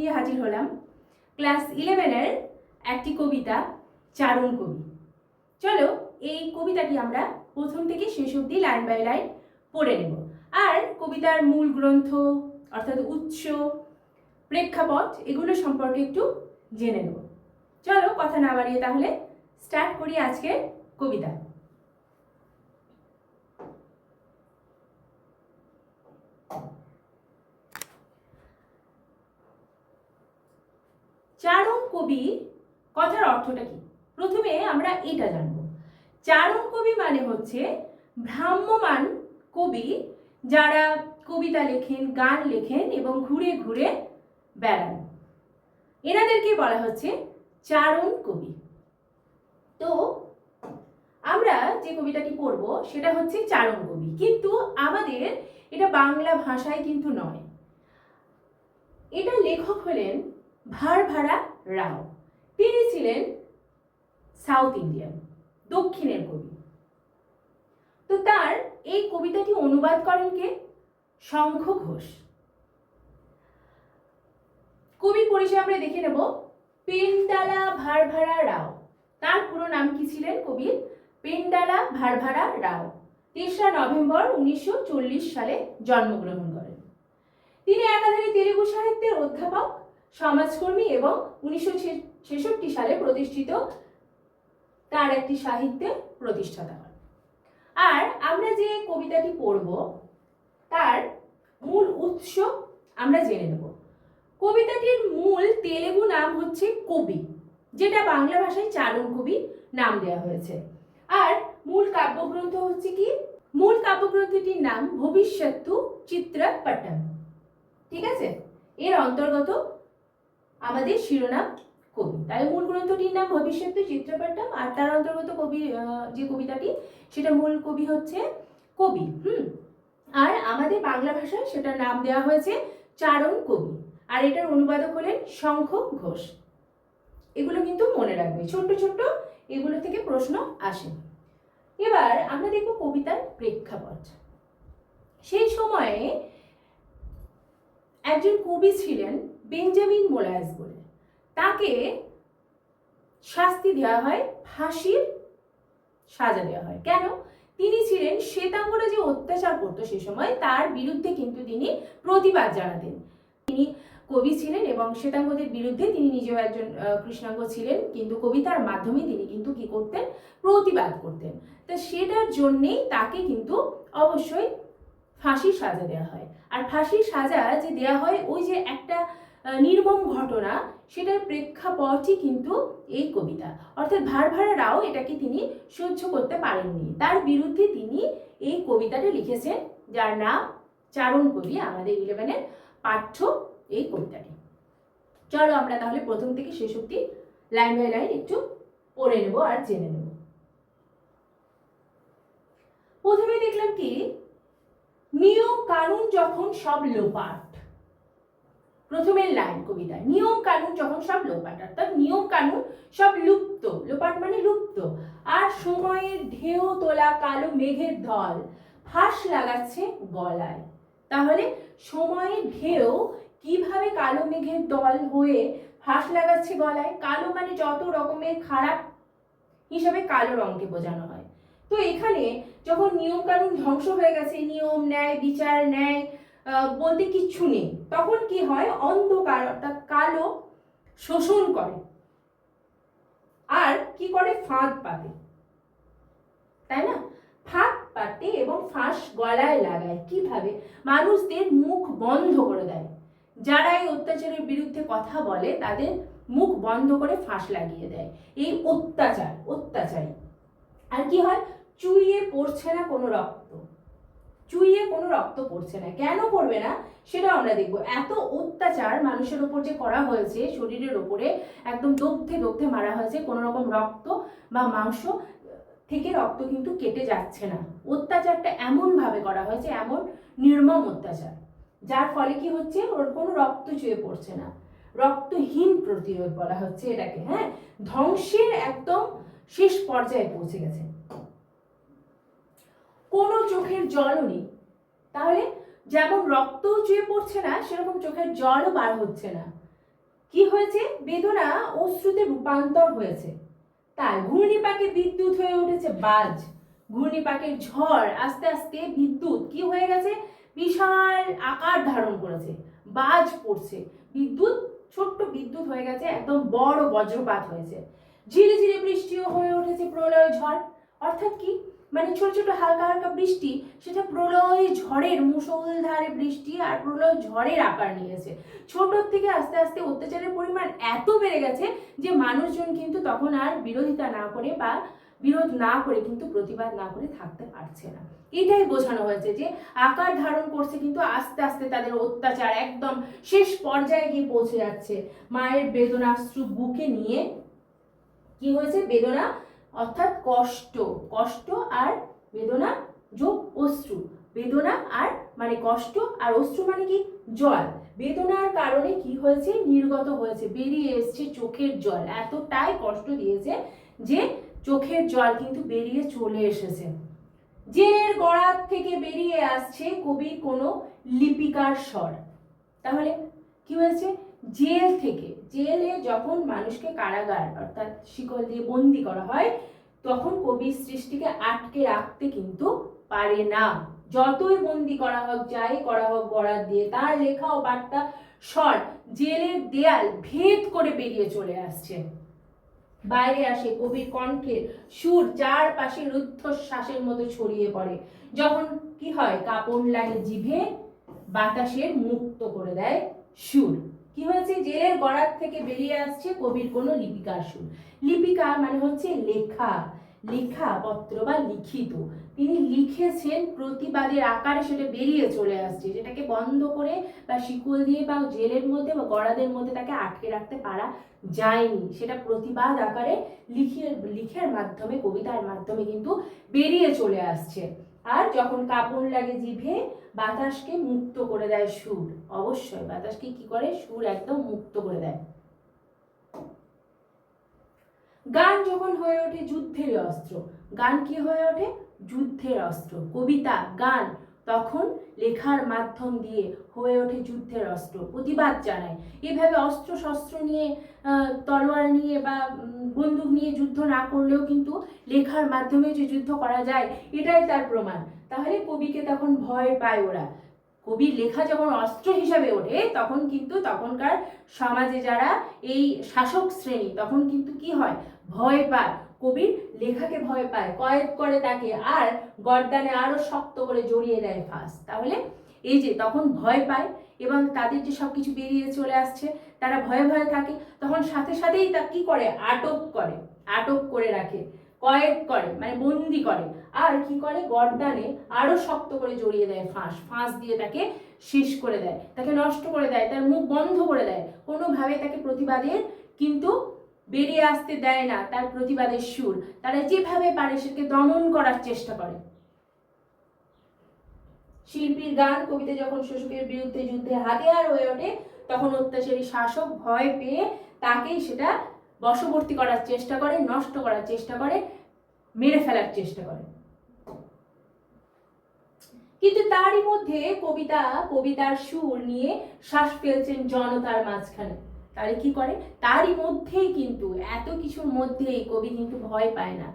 নিয়ে হাজির হলাম ক্লাস 11-এর একটি কবিতা চারণ কবি। চলো এই কবিতাটি আমরা প্রথম থেকে শেষ অবধি লাইন বাই লাইন পড়ে নেব, আর কবিতার মূল গ্রন্থ অর্থাৎ উৎস, প্রেক্ষাপট এগুলো সম্পর্কে একটু জেনে নেব। চলো কথা না বাড়িয়ে তাহলে স্টার্ট করি আজকের কবিতা। চারণ কবি কথার অর্থটা কি? প্রথমে আমরা এটা জানব। চারণ কবি মানে হচ্ছে ভ্রাম্যমান কবি, যারা কবিতা লেখেন, গান লেখেন এবং ঘুরে ঘুরে বেড়ান, এনাদেরকে বলা হচ্ছে চারণ কবি। তো আমরা যে কবিতাটি পড়ব সেটা হচ্ছে চারণ কবি, কিন্তু আমাদের এটা বাংলা ভাষায় কিন্তু নয়। এটা লেখক হলেন ভারভারা রাও। তিনি ছিলেন সাউথ ইন্ডিয়ান, দক্ষিণের কবি। তো তার এই কবিতাটি অনুবাদ করেন কে? শঙ্খ ঘোষ। কবির পরিচয় আমরা দেখে নেব। পেন্ডালা ভারভারা রাও। তার পুরো নাম কি ছিলেন কবির? পেন্ডালা ভারভারা রাও। 3রা নভেম্বর 1940 সালে জন্মগ্রহণ করেন। তিনি একাধারে তেলুগু সাহিত্যের অধ্যাপক, সমাজকর্মী এবং 1966 সালে প্রতিষ্ঠিত তার একটি সাহিত্যের প্রতিষ্ঠাতা হন। আর আমরা যে কবিতাটি পড়ব তার মূল উৎস আমরা জেনে নেব। কবিতাটির মূল তেলুগু নাম হচ্ছে কবি, যেটা বাংলা ভাষায় চারণ কবি নাম দেওয়া হয়েছে। আর মূল কাব্যগ্রন্থ হচ্ছে কি? মূল কাব্যগ্রন্থটির নাম ভবিষ্যত্তু চিত্রপট্টম। ঠিক আছে, এর অন্তর্গত আমাদের শিরোনাম কবি। তাই মূল গ্রন্থটির নাম ভবিষ্যত্তু চিত্রপট্টম, আর তার অন্তর্গত কবি যে কবিতাটি সেটা মূল কবি হচ্ছে কবি। আর আমাদের বাংলা ভাষায় সেটার নাম দেওয়া হয়েছে চারণ কবি, আর এটার অনুবাদক হলেন শঙ্খ ঘোষ। এগুলো কিন্তু মনে রাখবে, ছোট্ট ছোট্ট এগুলো থেকে প্রশ্ন আসে। এবার আমরা দেখব কবিতার প্রেক্ষাপট। সেই সময়ে একজন কবি ছিলেন বেঞ্জামিন মোলায়েস বলে। তাকে শাস্তি দেওয়া হয়, ফাঁসির সাজা দেওয়া হয়। কেন? তিনি ছিলেন শ্বেতাঙ্গরা যে অত্যাচার করতো সে সময়, তার বিরুদ্ধে কিন্তু তিনি প্রতিবাদ জানাতেন। তিনি কবি ছিলেন এবং শ্বেতাঙ্গদের বিরুদ্ধে তিনি নিজেও একজন কৃষ্ণাঙ্গ ছিলেন, কিন্তু কবিতার মাধ্যমে তিনি কিন্তু কি করতেন? প্রতিবাদ করতেন। তো সেটার জন্যেই তাকে কিন্তু অবশ্যই ফাঁসির সাজা দেওয়া হয়। আর ফাঁসির সাজা যে দেওয়া হয়, ওই যে একটা নির্মম ঘটনা, সেটার প্রেক্ষাপটই কিন্তু এই কবিতা। অর্থাৎ ভারভারা রাও এটাকে তিনি সহ্য করতে পারেননি, তার বিরুদ্ধে তিনি এই কবিতাটা লিখেছেন, যার নাম চারণ কবি। আমাদের 11-এর পাঠ্য এই কবিতাটি। চলো আমরা তাহলে প্রথম থেকে শেষ অবধি লাইন বাই লাইন একটু পড়ে নেব আর জেনে নেব। প্রথমে দেখলাম কি, নিয়ম কানুন যখন সব লোপাট। প্রথমের লাইন কবিতা, নিয়ম কানুন যখন সব লোপাট, অর্থাৎ নিয়ম কানুন সব লুপ্ত, লোপাট মানে লুপ্ত, আর সময়ের ঢেউ তোলা কালো মেঘের দল ফাঁস লাগাচ্ছে গলায়। তাহলে সময়ের ঢেউ কিভাবে কালো মেঘের দল হয়ে ফাঁস লাগাচ্ছে গলায়? কালো মানে যত রকমের খারাপ হিসাবে কালো রঙকে বোঝানো হয়। তো এখানে যখন নিয়ম কানুন ধ্বংস হয়ে গেছে, নিয়ম ন্যায় বিচার ন্যায় বলতে কিচ্ছু নেই, তখন কি হয়? অন্ধকার অর্থাৎ কালো শোষণ করে, আর কি করে? ফাঁদ পাতে, তাই না? ফাঁদ পাতে এবং ফাঁস গলায় লাগায়। কিভাবে? মানুষদের মুখ বন্ধ করে দেয়। যারা এই অত্যাচারের বিরুদ্ধে কথা বলে তাদের মুখ বন্ধ করে ফাঁস লাগিয়ে দেয়। এই অত্যাচারী। আর কি হয়? চুইয়ে পড়ছে না কোনো রক্ত, চুইয়ে কোনো রক্ত পড়ছে না। কেন পড়বে না সেটাও আমরা দেখবো। এত অত্যাচার মানুষের উপর যে করা হয়েছে, শরীরের উপরে একদম দগ্ধে দগ্ধে মারা হয়েছে, কোনো রকম রক্ত বা মাংস থেকে রক্ত কিন্তু কেটে যাচ্ছে না। অত্যাচারটা এমন ভাবে করা হয়েছে, এমন নির্মম অত্যাচার, যার ফলে কি হচ্ছে? ওর কোনো রক্ত চুয়ে পড়ছে না, রক্তহীন প্রতিরোধ বলা হচ্ছে এটাকে। হ্যাঁ, ধ্বংসের একদম শেষ পর্যায়ে পৌঁছে গেছে। কোনো চোখের জলও নেই। তাহলে যেমন রক্ত চুয়ে পড়ছে না, সেরকম চোখের জলও বার হচ্ছে না। কি হয়েছে, বেদনা অশ্রুতে রূপান্তর হয়েছে। তাই ঘূর্ণিপাকে বিদ্যুৎ হয়ে উঠেছে বাজ। ঘূর্ণিপাকের ঝড় আস্তে আস্তে বিদ্যুৎ কি হয়ে গেছে, বিশাল আকার ধারণ করেছে, বাজ পড়ছে, বিদ্যুৎ ছোট্ট বিদ্যুৎ হয়ে গেছে, একদম বড় বজ্রপাত হয়েছে। ঝিরিঝিরি বৃষ্টিও হয়ে উঠেছে প্রলয় ঝড়। অর্থাৎ কি, মানে ছোট ছোট হালকা হালকা বৃষ্টি, সেটা প্রলয় ঝড়ের মুষলধারে বৃষ্টি আর প্রলয় ঝড়ের আকার নিয়েছে। ছোটর থেকে আস্তে আস্তে অত্যাচারের পরিমাণ এত বেড়ে গেছে যে মানুষজন কিন্তু তখন আর বিরোধিতা না করে বা বিরোধ না করে কিন্তু প্রতিবাদ না করে থাকতে পারছে না। এটাই বোঝানো হয়েছে যে আকার ধারণ করছে, কিন্তু আস্তে আস্তে তাদের অত্যাচার একদম শেষ পর্যায়ে গিয়ে পৌঁছে যাচ্ছে। মায়ের বেদনাশ্রু বুকে নিয়ে কি হয়েছে, বেদনা অর্থাৎ কষ্ট, কষ্ট আর বেদনা যোগ অশ্রু, বেদনা আর মানে কষ্ট আর অশ্রু মানে কি, জল। বেদনার কারণে কি হয়েছে, নির্গত হয়েছে, বেরিয়ে এসছে চোখের জল। এতটাই কষ্ট দিয়েছে যে চোখের জল কিন্তু বেরিয়ে চলে এসেছে। জেলের গড়ার থেকে বেরিয়ে আসছে কবির কোনো লিপিকার স্বর। তাহলে কি হয়েছে, জেল থেকে, জেলে যখন মানুষকে কারাগার অর্থাৎ শিকল দিয়ে বন্দি করা হয়, তখন কবির সৃষ্টিকে আটকে রাখতে কিন্তু পারে না। যতই বন্দি করা হোক, যাই করা হোক গড়ার দিয়ে, তার লেখা ও বার্তা স্বর জেলের দেয়াল ভেদ করে বেরিয়ে চলে আসছে, বাইরে আসে। কবির কণ্ঠের সুর চারপাশে রুদ্ধশ্বাসের মতো ছড়িয়ে পড়ে। যখন কি হয়, কাঁপন লাগে জিভে, বাতাসের মুক্ত করে দেয় সুর। কি হয়েছে, জেলের গড়ার থেকে বেরিয়ে আসছে কবির কোনো লিপিকার সুর। লিপিকা মানে হচ্ছে লেখা, লেখা পত্র বা লিখিত। তিনি লিখেছেন, প্রতিবাদের আকারে সেটা বেরিয়ে চলে আসছে, যেটাকে বন্ধ করে বা শিকল দিয়ে বা জেলের মধ্যে বা গড়াদের মধ্যে তাকে আটকে রাখতে পারা যায়নি। সেটা প্রতিবাদ আকারে লিখের মাধ্যমে, কবিতার মাধ্যমে কিন্তু বেরিয়ে চলে আসছে। আর যখন কাঁপন লাগে জিভে, বাতাসকে মুক্ত করে দেয় সুর। অবশ্যই বাতাসকে কি করে, সুর একদম মুক্ত করে দেয়। গান যখন হয়ে ওঠে যুদ্ধের অস্ত্র, গান কি হয়ে ওঠে, যুদ্ধের অস্ত্র। কবিতা, গান তখন লেখার মাধ্যম দিয়ে হয়ে ওঠে যুদ্ধের অস্ত্র, প্রতিবাদ জানায়। এভাবে অস্ত্র শস্ত্র নিয়ে, তলোয়ার নিয়ে বা বন্দুক নিয়ে যুদ্ধ না করলেও কিন্তু লেখার মাধ্যমে যে যুদ্ধ করা যায়, এটাই তার প্রমাণ। তাহলে কবিকে তখন ভয় পায় ওরা। কবির লেখা যখন অস্ত্র হিসাবে ওঠে, তখন কিন্তু তখনকার সমাজে যারা এই শাসক শ্রেণী, তখন কিন্তু কি হয়, ভয় পায়, কবির লেখাকে ভয় পায়, কয়েদ করে তাকে, আর গর্দানে আরো শক্ত করে জড়িয়ে দেয় ফাঁস। তাহলে এই যে তখন ভয় পায় এবং তাদের যে সবকিছু বেরিয়ে চলে আসছে, তারা ভয়ে ভয়ে থাকে, তখন সাথে সাথেই তা কি করে, আটক করে রাখে, কয়েদ করে মানে বন্দি করে, আর কি করে, গর্দানে আরো শক্ত করে জড়িয়ে দেয় ফাঁস দিয়ে তাকে শেষ করে দেয়, তাকে নষ্ট করে দেয়, তার মুখ বন্ধ করে দেয়, কোনোভাবে তাকে প্রতিবাদের কিন্তু বেরিয়ে আসতে দেয় না, তার প্রতিবাদের সুর। তারা যেভাবে পারে সেটাকে দমন করার চেষ্টা করে। শিল্পীর গান কবিতা যখন শোষকের বিরুদ্ধে যুদ্ধে হাতিয়ার হয়ে ওঠে, তখন অত্যাচারী শাসক ভয় পেয়ে তাকেই সেটা বশবর্তী করার চেষ্টা করে, নষ্ট করার চেষ্টা করে, মেরে ফেলার চেষ্টা করে। কিন্তু তারই মধ্যে কবিতার সুর নিয়ে শ্বাস ফেলছেন জনতার মাঝখানে। তাহলে কি করে, তারই মধ্যেই কিন্তু, এত কিছুর মধ্যেই কবি কিন্তু ভয় পায় না।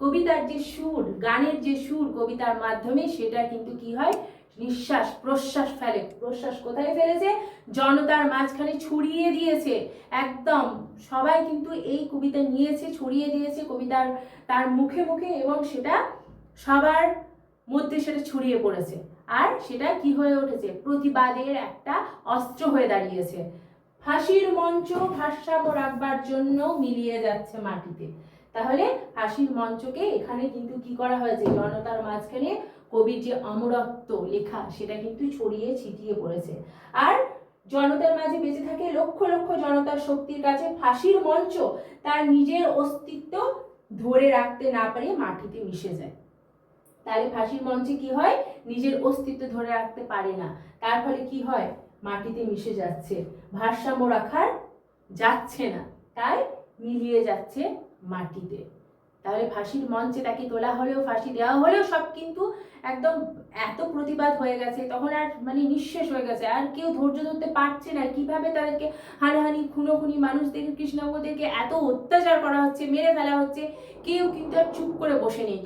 কবিতার যে সুর, গানের যে সুর কবিতার মাধ্যমে, সেটা কিন্তু কি হয়, নিঃশ্বাস প্রশ্বাস ফেলে। প্রশ্বাস কোথায় ফেলেছে, জনতার মাঝখানে ছড়িয়ে দিয়েছে। একদম সবাই কিন্তু এই কবিতা নিয়েছে, ছড়িয়ে দিয়েছে কবিতার তার মুখে মুখে, এবং সেটা সবার মধ্যে সেটা ছড়িয়ে পড়েছে। আর সেটা কি হয়ে উঠেছে, প্রতিবাদের একটা অস্ত্র হয়ে দাঁড়িয়েছে। ফাঁসির মঞ্চ ভারসাম্য রাখবার জন্য মিলিয়ে যাচ্ছে মাটিতে। তাহলে ফাঁসির মঞ্চকে এখানে কিন্তু কি করা হয়েছে, জনতার মাঝখানে কবির যে অমরত্ব লেখা, সেটা কিন্তু ছড়িয়ে ছিটিয়ে পড়েছে। আর জনতার মাঝে বেঁচে থাকে লক্ষ লক্ষ জনতার শক্তির কাছে ফাঁসির মঞ্চ তার নিজের অস্তিত্ব ধরে রাখতে না পারে মাটিতে মিশে যায়। তাহলে ফাঁসির মঞ্চে কি হয়, নিজের অস্তিত্ব ধরে রাখতে পারে না, তার ফলে কি হয়, মাটিতে মিশে যাচ্ছে, ভারসাম্য রাখার যাচ্ছে না, তাই মিলিয়ে যাচ্ছে মাটিতে। তাহলে ফাঁসির মঞ্চে তাকে তোলা হলেও, ফাঁসি দেওয়া হলেও সব কিন্তু একদম এত প্রতিবাদ হয়ে গেছে, তখন আর মানে নিঃশেষ হয়ে গেছে, আর কেউ ধৈর্য ধরতে পারছে না কিভাবে তাদেরকে হানাহানি খুনোখুনি, মানুষদেরকে, কৃষ্ণাঙ্গদেরকে এত অত্যাচার করা হচ্ছে, মেরে ফেলা হচ্ছে, কেউ কিন্তু আর চুপ করে বসে নেই।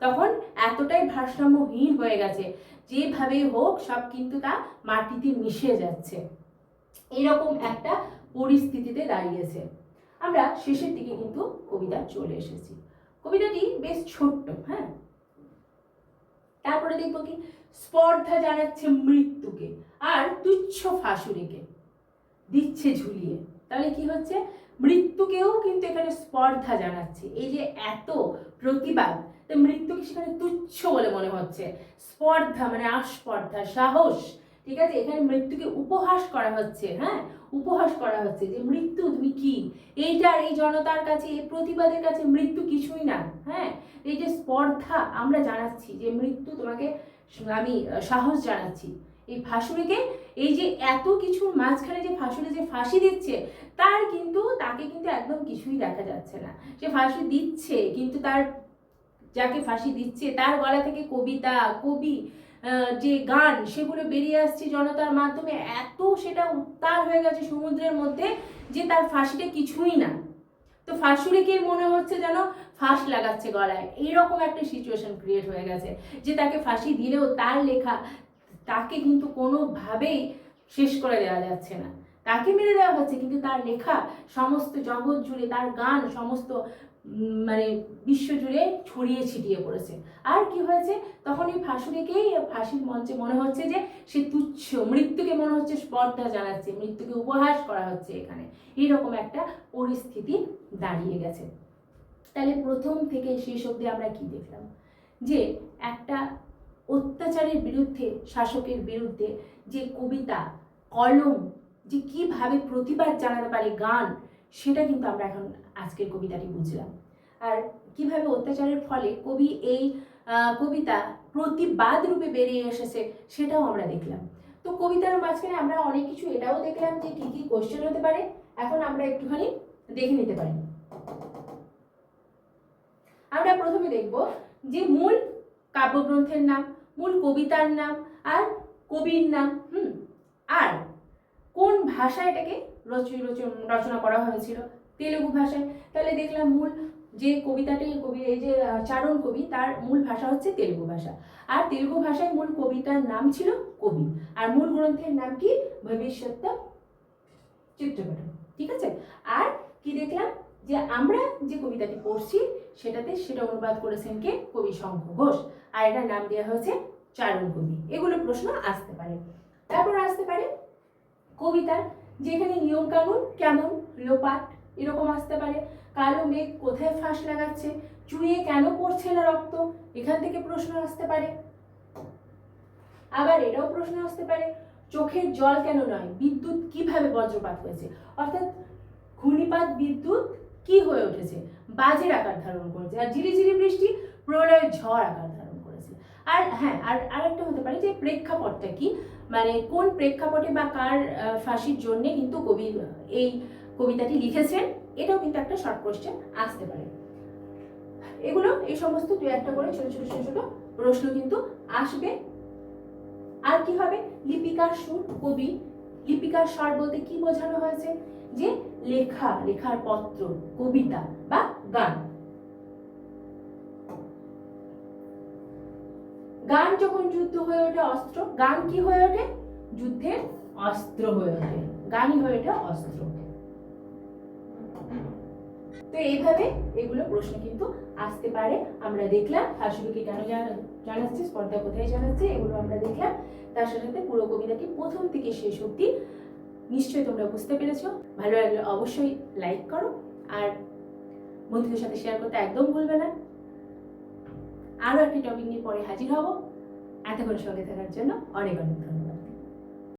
তখন এতটাই ভারসাম্যহীন হয়ে গেছে, যেভাবেই হোক সব কিন্তু তা মাটিতে মিশে যাচ্ছে, এরকম একটা পরিস্থিতিতে দাঁড়িয়েছে। আমরা শেষের দিকে কিন্তু কবিতা চলে এসেছি। কবিতাটি বেশ ছোট্ট, হ্যাঁ। তারপরে দেখবো কি, স্পর্ধা জানাচ্ছে মৃত্যুকে আর তুচ্ছ ফাঁসুরিকে দিচ্ছে ঝুলিয়ে। তাহলে কি হচ্ছে, মৃত্যুকেও কিন্তু এখানে স্পর্ধা জানাচ্ছে। এই যে এত প্রতিবাদ, মৃত্যুকে সেখানে তুচ্ছ বলে মনে হচ্ছে। স্পর্ধা মানে আস্পর্ধা, সাহস, ঠিক আছে, এখানে মৃত্যুকে উপহাস করা হচ্ছে, হ্যাঁ, উপহাস করা হচ্ছে যে মৃত্যু তুমি কি, এইটার এই জনতার কাছে, এই প্রতিবাদের কাছে মৃত্যু কিছুই না, হ্যাঁ। এই যে স্পর্ধা আমরা জানাচ্ছি যে মৃত্যু তোমাকে আমি সাহস জানাচ্ছি। এই ফাঁসুরিকে, এই যে এত কিছুর মাঝখানে যে ফাঁসুরি যে ফাঁসি দিচ্ছে, তাকে কিন্তু একদম কিছুই দেখা যাচ্ছে না। সে ফাঁসি দিচ্ছে কিন্তু তার, যাকে ফাঁসি দিচ্ছে তার গলা থেকে কবিতা, কবি, যে গান, সেগুলো বেরিয়ে আসছে জনতার মাধ্যমে, এত সেটা উত্তাল হয়ে গেছে সমুদ্রের মধ্যে যে তার ফাঁসিটা কিছুই না। তো ফাঁসুরিকে মনে হচ্ছে যেন ফাঁস লাগাচ্ছে গলায়, এইরকম একটা সিচুয়েশন ক্রিয়েট হয়ে গেছে যে তাকে ফাঁসি দিলেও তার লেখা তাকে কিন্তু কোনোভাবেই শেষ করে দেওয়া যাচ্ছে না। তাকে মেরে দেওয়া হচ্ছে কিন্তু তার লেখা সমস্ত জগৎ জুড়ে, তার গান সমস্ত মানে বিশ্ব জুড়ে ছড়িয়ে ছিটিয়ে পড়েছে। আর কি হয়েছে, তখন এই ফাঁসুরিকেই ফাঁসির মঞ্চে মনে হচ্ছে যে সে তুচ্ছ, মৃত্যুকে মনে হচ্ছে স্পর্ধা জানাচ্ছে, মৃত্যুকে উপহাস করা হচ্ছে এখানে, এইরকম একটা পরিস্থিতি দাঁড়িয়ে গেছে। তাহলে প্রথম থেকে শেষ অবধি আমরা কি দেখলাম, যে একটা অত্যাচারের বিরুদ্ধে, শাসকের বিরুদ্ধে যে কবিতা, কলম যে কিভাবে প্রতিবাদ জানাতে পারে, গান, সেটা কিন্তু আমরা এখন আজকের কবিতাটি বুঝলাম। আর কিভাবে অত্যাচারের ফলে কবি এই কবিতা প্রতিবাদ রূপে বেরিয়ে এসেছে, সেটাও আমরা দেখলাম। তো কবিতার মাঝখানে আমরা অনেক কিছু এটাও দেখলাম যে কি কি কোশ্চেন হতে পারে। এখন আমরা একটুখানি দেখে নিতে পারি। আমরা প্রথমে দেখব যে মূল কাব্যগ্রন্থের নাম, মূল কবিতার নাম, আর কবির নাম, আর কোন ভাষায় এটাকে রচনা করা হয়েছিল, তেলুগু ভাষায়। তাহলে দেখলাম মূল যে কবিতাটি, এই যে চারণ কবি, তার মূল ভাষা হচ্ছে তেলুগু ভাষা, আর তেলুগু ভাষায় মূল কবিতার নাম ছিল কবি, আর মূল গ্রন্থের নাম কি, ভবিষ্যৎ চিত্রপট, ঠিক আছে। আর কি দেখলাম, যে আমরা যে কবিতাটি পড়ছি সেটা অনুবাদ করেছেন কে, কবি শঙ্খ ঘোষ, আর এটার নাম দেওয়া হয়েছে চারণ কবি। এগুলো প্রশ্ন আসতে পারে। তারপর আসতে পারে কবিতার যেখানে নিয়ম কানুন কেমন, লোপাট, এরকম আসতে পারে। কালো মেঘ কোথায় ফাঁস লাগাচ্ছে, চুইয়ে কেন পড়ছে না রক্ত, এখান থেকে প্রশ্ন আসতে পারে। আবার এটাও প্রশ্ন আসতে পারে, চোখের জল কেন নয়, বিদ্যুৎ কিভাবে বজ্রপাত হয়েছে, অর্থাৎ ঘূর্ণিপাত বিদ্যুৎ কি হয়ে উঠেছে, বাজের আকার ধারণ করেছে, আর ঝিরিঝিরি বৃষ্টি প্রলয়ের ঝড় আকার ধারণ করেছে। আর হ্যাঁ, আর একটা হতে পারে যে প্রেক্ষাপটটা কি, মানে কোন প্রেক্ষাপটে বা কার ফাঁসির জন্য কিন্তু কবি এই কবিতাটি লিখেছেন, এটাও কিন্তু একটা শর্ট কোশ্চেন আসতে পারে। এগুলো এই সমস্ত দু একটা করে ছোট ছোট ছোট ছোট প্রশ্ন কিন্তু আসবে। আর কি হবে, লিপিকার সুর, কবি লিপিকার স্বর বলতে কি বোঝানো হয়েছে, যে লেখার পত্র, কবিতা বা গান। গান যখন যুদ্ধ হয়ে ওঠে অস্ত্র, গান কি হয়ে ওঠে, যুদ্ধের অস্ত্র হয়ে ওঠে, গানই হয়ে ওঠে অস্ত্র। তো এইভাবে এগুলো প্রশ্ন কিন্তু আসতে পারে। আমরা দেখলাম ফাঁসুরিকে কেন জানাচ্ছে, স্পর্ধা কোথায় জানাচ্ছে, এগুলো আমরা দেখলাম। তার সাথে পুরো কবিতাটি প্রথম থেকে শেষ অবধি নিশ্চয়ই তোমরা বুঝতে পেরেছো। ভালো লাগলে অবশ্যই লাইক করো, আর বন্ধুদের সাথে শেয়ার করতে একদম ভুলবে না। আরও একটি টপিক নিয়ে পরে হাজির হব। এতক্ষণ সঙ্গে থাকার জন্য অনেক অনেক